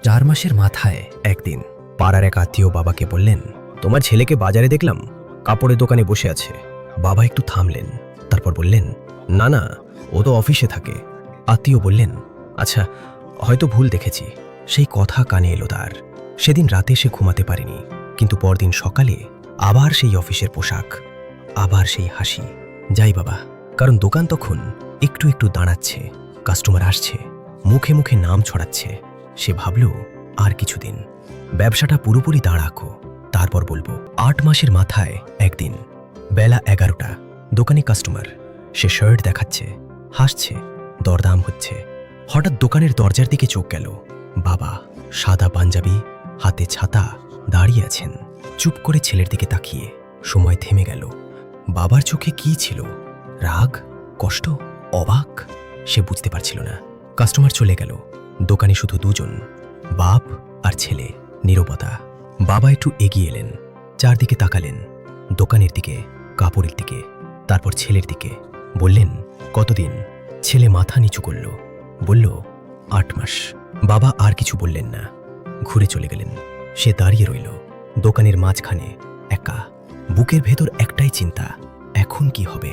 4 মাসের মাথায় একদিন পাড়ার এক আত্মীয় বাবাকে বললেন, তোমার ছেলেকে বাজারে দেখলাম, কাপড়ের দোকানে বসে আছে। বাবা একটু থামলেন, তারপর বললেন, না না, ও তো অফিসে থাকে। আত্মীয় বললেন, আচ্ছা, হয়তো ভুল দেখেছি। সেই কথা কানে এলো তার। সেদিন রাতে সে ঘুমাতে পারেনি, কিন্তু পরদিন সকালে আবার সেই অফিসের পোশাক, আবার সেই হাসি। যাই বাবা, কারণ দোকান তখন একটু একটু দাঁড়াচ্ছে, কাস্টমার আসছে, মুখে মুখে নাম ছড়াচ্ছে। সে ভাবল, আর কিছুদিন ব্যবসাটা পুরোপুরি দাঁড়াকো, তারপর বলবো। 8 মাসের মাথায় একদিন বেলা 11টা, দোকানে কাস্টমার। সে শার্ট দেখাচ্ছে, হাসছে, দরদাম হচ্ছে। হঠাৎ দোকানের দরজার দিকে চোখ গেল। বাবা সাদা পাঞ্জাবি, হাতে ছাতা, দাঁড়িয়ে আছেন। চুপ করে ছেলের দিকে তাকিয়ে সময় থেমে গেল। বাবার চোখে কি ছিল? রাগ, কষ্ট, অবাক? সে বুঝতে পারছিল না। কাস্টমার চলে গেল। দোকানে শুধু দুজন, বাপ আর ছেলে। নীরবতা। বাবা একটু এগিয়ে এলেন, চারদিকে তাকালেন, দোকানের দিকে, কাপড়ের দিকে, তারপর ছেলের দিকে। বললেন, কতদিন? ছেলে মাথা নিচু করল, বলল, 8 মাস। বাবা আর কিছু বললেন না, ঘুরে চলে গেলেন। সে দাঁড়িয়ে রইল দোকানের মাঝখানে, একা। বুকের ভেতর একটাই চিন্তা, এখন কি হবে?